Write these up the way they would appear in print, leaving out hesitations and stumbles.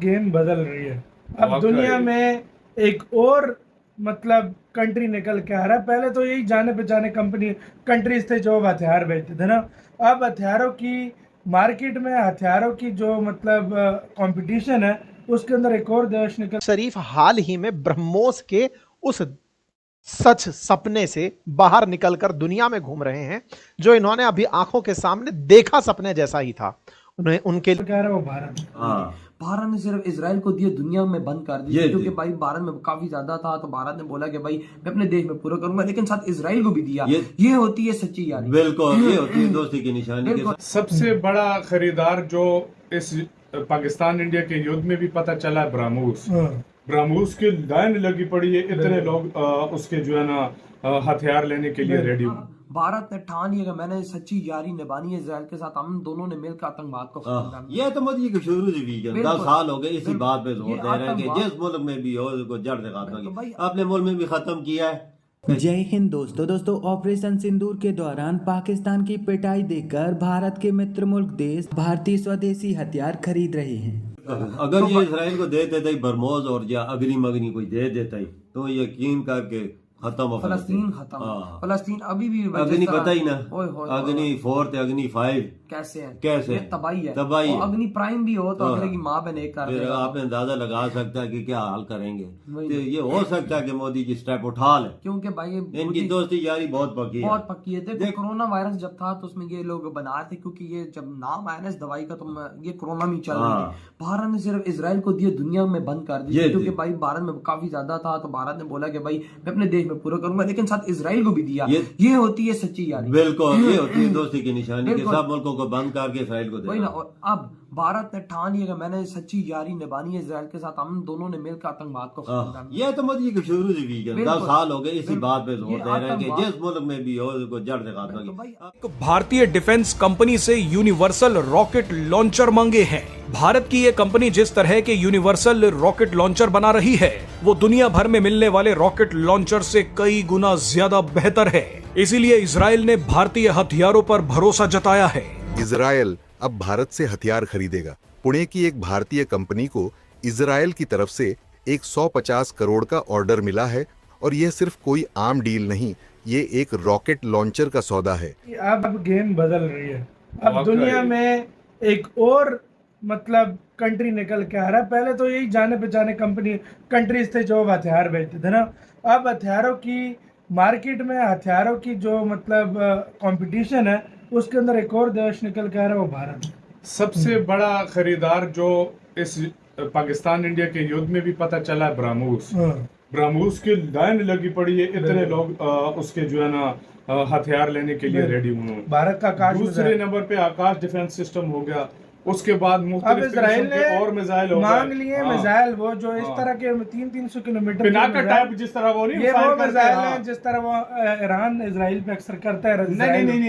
Game बदल रही है। अब दुनिया में एक और मतलब कंट्री निकल के आ रहा है। पहले तो यही जाने पहचाने कंट्रीज थे जो हथियार बेचते थे ना। अब हथियारों की मार्केट में हथियारों की जो मतलब कंपटीशन है, उसके अंदर एक और देश निकल। शरीफ हाल ही में ब्रह्मोस के उस सच सपने से बाहर निकलकर दुनिया में घूम रहे हैं जो इन्होंने अभी आंखों के सामने देखा सपने जैसा ही था। उन्हें उनके कह रहा है वो भारत। भारत ने सिर्फ इजराइल को दिए, दुनिया में बंद कर दिया, क्योंकि भाई भारत में काफी ज्यादा था तो भारत ने बोला कि भाई मैं अपने देश में पूरा करूंगा, लेकिन साथ इजराइल को भी दिया। ये होती है सच्ची यारी, बिल्कुल ये होती है दोस्ती की निशानी के साथ। सबसे बड़ा खरीदार जो इस पाकिस्तान इंडिया के युद्ध में भी पता चला है ब्रह्मोस की लाइन लगी पड़ी है, इतने लोग उसके जो है ना हथियार लेने के लिए रेडी। भारत ने ठान लिया कि मैंने सच्ची यारी निभानी है इजराइल के साथ, हम दोनों ने मिलकर आतंकवाद को खत्म करना। ये तो मोदी की शुरू से भी 10 साल हो गए इसी बात पे जोर दे रहे हैं कि जिस मुल्क में भी हो उसको जड़ से खत्म किया। अपने मुल्क में भी खत्म किया है। जय हिंद दोस्तों ऑपरेशन सिंदूर के दौरान पाकिस्तान की पिटाई देखकर भारत के मित्र मुल्क देश भारतीय स्वदेशी हथियार खरीद रहे हैं। अगर ये इजराइल को दे देता ही ब्रह्मोस और या अग्नि कोई दे देता ही तो यकीन करके खत्म फलस्तीन खत्म। फलस्तीन अभी भी अग्नि पता ही ना, अग्नि 4 अग्नि 5 कैसे तबाही है। तबाही अग्नि प्राइम भी हो तो अगले की माँ बहन एक कर देगा। आपने अंदाजा लगा सकता है कि क्या हाल करेंगे। तो ये हो सकता है कि मोदी जी स्टेप उठा ले, क्योंकि भाई इनकी दोस्ती यारी बहुत पक्की है। देखो कोरोना वायरस जब था तो उसमें ये लोग बना रहे थे, क्योंकि ये जब नाम आया ना इस दवाई का तो ये कोरोना में चल रही है। भारत ने सिर्फ इजराइल को दिए, दुनिया में बंद कर दिया, क्योंकि भाई भारत में काफी ज्यादा था तो भारत ने बोला कि भाई मैं अपने देश में पूरा करूंगा, लेकिन साथ इजराइल को भी दिया। ये होती है सच्ची यारी, बिल्कुल ये होती है दोस्ती की निशानी के सब मुल्कों को बंद करके इजराइल को देना। और अब भारत ने ठान लिया कि मैंने सच्ची यारी निभानी है इजराइल के साथ, हम दोनों ने मिलकर आतंकवाद को खत्म करना। ये तो मोदी की शुरू से भी 10 साल हो गए इसी बात पे जोर दे रहे हैं कि जिस मुल्क में भी हो उसको जड़ से खत्म किया। भारतीय डिफेंस कंपनी से यूनिवर्सल रॉकेट लॉन्चर मांगे हैं। भारत की ये कंपनी जिस तरह के यूनिवर्सल रॉकेट लॉन्चर बना रही है वो दुनिया भर में मिलने वाले रॉकेट लॉन्चर से कई गुना ज्यादा बेहतर है। इसीलिए इजराइल ने भारतीय हथियारों पर भरोसा जताया है। इजराइल अब भारत से हथियार खरीदेगा। पुणे की एक भारतीय कंपनी को इजराइल की तरफ से एक 150 करोड़ का ऑर्डर मिला है और यह सिर्फ कोई आम डील नहीं, ये एक रॉकेट लॉन्चर का सौदा है। अब गेम बदल रही है। अब दुनिया में एक और मतलब कंट्री निकल के आ रहा है। पहले तो यही जाने पहचाने कंट्रीज थे जो हथियार बेचते थे ना। अब हथियारों की मार्केट में हथियारों की जो मतलब कंपटीशन है, उसके अंदर एक और देश निकल के आ रहा है, वो भारत। सबसे बड़ा खरीदार जो इस पाकिस्तान इंडिया के युद्ध में भी पता चला है ब्रह्मोस की लाइन लगी पड़ी है, इतने लोग उसके जो है ना हथियार लेने के लिए रेडी हुए। भारत का आकाश दूसरे नंबर पे आकाश डिफेंस सिस्टम हो गया। उसके बाद अब इजराइल ने और मिसाइल मांग लिए मिसाइल, वो जो इस तरह के 300 किलोमीटर पिनाका टाइप, जिस तरह वो नहीं, ये वो मिसाइल है जिस तरह वो ईरान इजराइल पे अक्सर करता है। नहीं,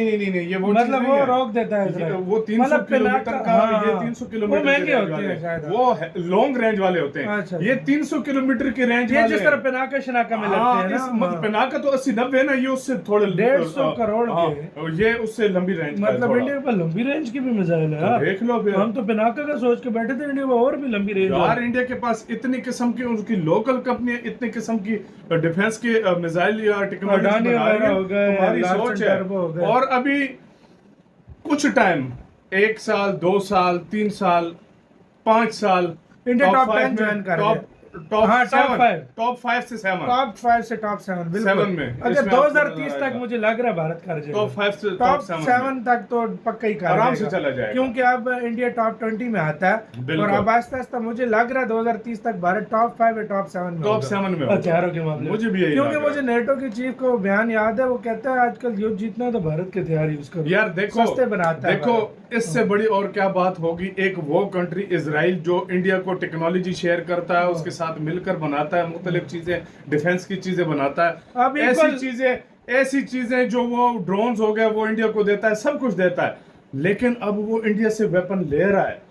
ये वो मतलब वो रोक देता है वो 300 किलोमीटर का, ये 300 किलोमीटर महंगे होते हैं शायद, वो लॉन्ग रेंज वाले होते हैं। ये 300 किलोमीटर की रेंज वाले, जिस तरह पिनाका शनाका में लगते हैं ना। पिनाका तो 80-90 ना, ये उससे थोड़े 150 करोड़ के, ये उससे लंबी रेंज, मतलब इंडिया पर लंबी रेंज की भी मिसाइल है। देख लो, हम तो पिनाका का सोच के बैठे थे, इंडिया में और भी लंबी रेंज यार। इंडिया के पास इतनी किस्म की उनकी लोकल कंपनी, इतनी किस्म की डिफेंस की मिसाइल या टेक्नोलॉजी हमारी सोच है। और अभी कुछ टाइम, 1 साल 2 साल 3 साल 5 साल इंडिया टॉप 10 ज्वाइन कर रहा है। टॉप 5 से 7, टॉप 5 से टॉप 7 बिल्कुल में। अगर 2030 तक मुझे लग रहा है भारत कर जाएगा टॉप 5 से टॉप 7 तक तो पक्का ही आराम से चला जाएगा, क्योंकि अब इंडिया टॉप 20 में आता है और अब आस्ता आस्ता मुझे लग रहा है 2030 तक भारत टॉप 5 या टॉप 7 में हथियारों के मामले। मुझे भी यही, क्योंकि मुझे नेटो के चीफ को बयान याद है, वो कहता है आजकल युद्ध जीतना तो भारत के हथियार यूज करो। यार देखो, सस्ते बनाता है। देखो इससे बड़ी और क्या बात होगी। एक वो कंट्री इजराइल जो इंडिया को टेक्नोलॉजी शेयर करता है, उसके साथ मिलकर बनाता है मुख्तलिफ चीजें, डिफेंस की चीजें बनाता है। अब ऐसी चीजें जो वो ड्रोन्स हो गए वो इंडिया को देता है, सब कुछ देता है, लेकिन अब वो इंडिया से वेपन ले रहा है,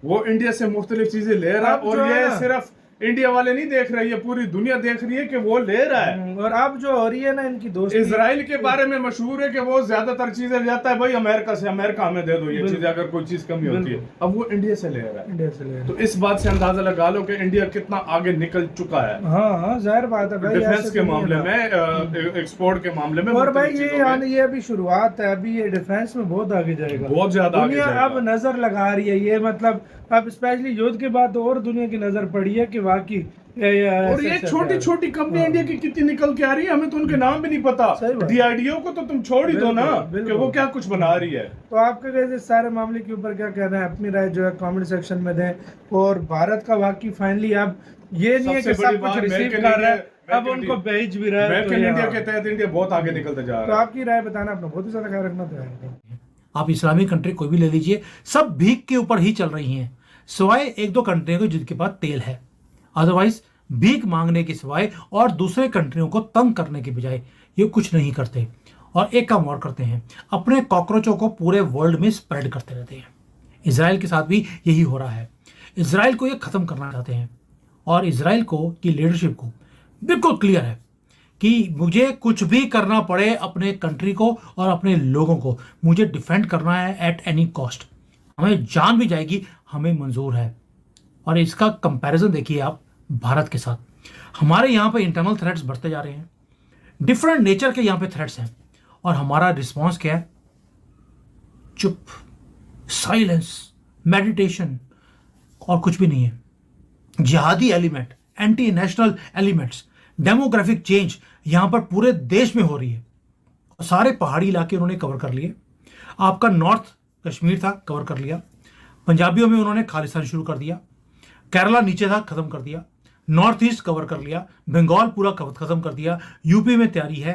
वो इंडिया से मुख्तलिफ चीजें ले रहा है। और ये सिर्फ इंडिया वाले नहीं देख रहे, ये पूरी दुनिया देख रही है कि वो ले रहा है। और अब जो हो रही है ना इनकी दोस्ती, इजराइल के बारे में मशहूर है कि वो ज्यादातर चीजें ले जाता है भाई अमेरिका से, अमेरिका हमें दे दो ये चीजें अगर कोई चीज कमी होती है। अब वो इंडिया से ले रहा है, इंडिया से ले रहा है। तो इस बात से अंदाजा लगा लो कि इंडिया कितना आगे निकल चुका है। हाँ जाहिर बात है भाई, डिफेंस के मामले में, एक्सपोर्ट के मामले में। और भाई ये अभी शुरुआत है, अभी ये डिफेंस में बहुत आगे जाएगा, बहुत ज्यादा दुनिया अब नजर लगा रही है। ये मतलब अब स्पेशली युद्ध के बाद और दुनिया की नजर पड़ी है कि वाकई और ये छोटी छोटी कंपनी इंडिया की कितनी निकल के आ रही है, हमें तो उनके नाम भी नहीं पता। डीआरडीओ को तो तुम छोड़ ही दो ना कि वो क्या कुछ बना रही है। तो आपका कैसे सारे मामले के ऊपर क्या कहना है, अपनी राय जो है कमेंट सेक्शन में दें। और भारत का वाकई फाइनली अब ये नहीं है कि सब कुछ रिसीव कर रहा है, अब उनको भेज भी रहा है। मेक इन इंडिया के तहत इंडिया बहुत आगे निकलता जा रहा है। तो आपकी राय बताना, अपना बहुत ही ज्यादा ख्याल रखना चाहिए। आप इस्लामिक कंट्री कोई भी ले लीजिए, सब भीख के ऊपर ही चल रही हैं, सिवाय एक दो कंट्रियों के जिनके पास तेल है। अदरवाइज भीख मांगने के सिवाय और दूसरे कंट्रियों को तंग करने के बजाय ये कुछ नहीं करते। और एक काम और करते हैं, अपने कॉकरोचों को पूरे वर्ल्ड में स्प्रेड करते रहते हैं। इजराइल के साथ भी यही हो रहा है। इजराइल को ये खत्म करना चाहते हैं और इजराइल को की लीडरशिप को बिल्कुल क्लियर है कि मुझे कुछ भी करना पड़े अपने कंट्री को और अपने लोगों को मुझे डिफेंड करना है एट एनी कॉस्ट। हमें जान भी जाएगी, हमें मंजूर है। और इसका कंपैरिजन देखिए आप भारत के साथ। हमारे यहाँ पे इंटरनल थ्रेट्स बढ़ते जा रहे हैं, डिफरेंट नेचर के यहाँ पे थ्रेट्स हैं, और हमारा रिस्पॉन्स क्या है? चुप, साइलेंस, मेडिटेशन, और कुछ भी नहीं है। जिहादी element, anti national elements, demographic change यहाँ पर पूरे देश में हो रही है। सारे पहाड़ी इलाके उन्होंने कवर कर लिए। आपका नॉर्थ कश्मीर था, कवर कर लिया। पंजाबियों में उन्होंने खालिस्तान शुरू कर दिया। केरला नीचे था, खत्म कर दिया। नॉर्थ ईस्ट कवर कर लिया। बंगाल पूरा खत्म कर दिया। यूपी में तैयारी है।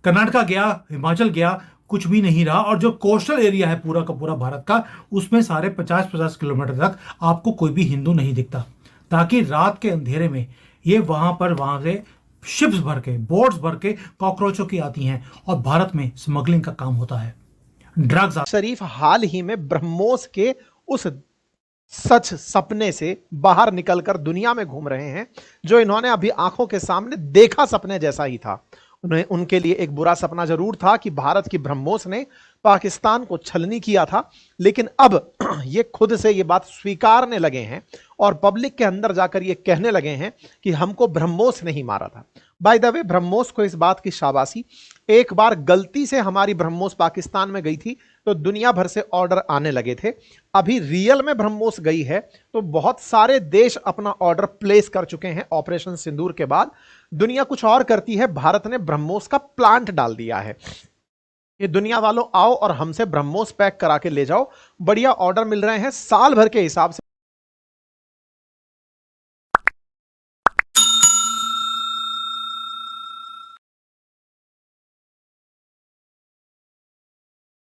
कर्नाटका गया, हिमाचल गया, कुछ भी नहीं रहा। और जो कोस्टल एरिया है पूरा का पूरा भारत का, उसमें सारे 50-50 किलोमीटर तक आपको कोई भी हिंदू नहीं दिखता, ताकि रात के अंधेरे में ये वहां से शिप्स भर के, बोट्स भर के कॉकरोचों की आती हैं और भारत में स्मगलिंग का काम होता है। ड्रग्स। शरीफ हाल ही में ब्रह्मोस के उस सच सपने से बाहर निकलकर दुनिया में घूम रहे हैं जो इन्होंने अभी आंखों के सामने देखा सपने जैसा ही था। उनके लिए एक बुरा सपना जरूर था कि भारत की ब्रह्मोस ने पाकिस्तान को छलनी किया था, लेकिन अब ये खुद से ये बात स्वीकारने लगे हैं और पब्लिक के अंदर जाकर ये कहने लगे हैं कि हमको ब्रह्मोस नहीं मारा था। बाय द वे, ब्रह्मोस को इस बात की शाबाशी। एक बार गलती से हमारी ब्रह्मोस पाकिस्तान में गई थी तो दुनिया भर से ऑर्डर आने लगे थे। अभी रियल में ब्रह्मोस गई है तो बहुत सारे देश अपना ऑर्डर प्लेस कर चुके हैं। ऑपरेशन सिंदूर के बाद दुनिया कुछ और करती है, भारत ने ब्रह्मोस का प्लांट डाल दिया है। ये दुनिया वालों आओ और हमसे ब्रह्मोस पैक करा के ले जाओ। बढ़िया ऑर्डर मिल रहे हैं, साल भर के हिसाब से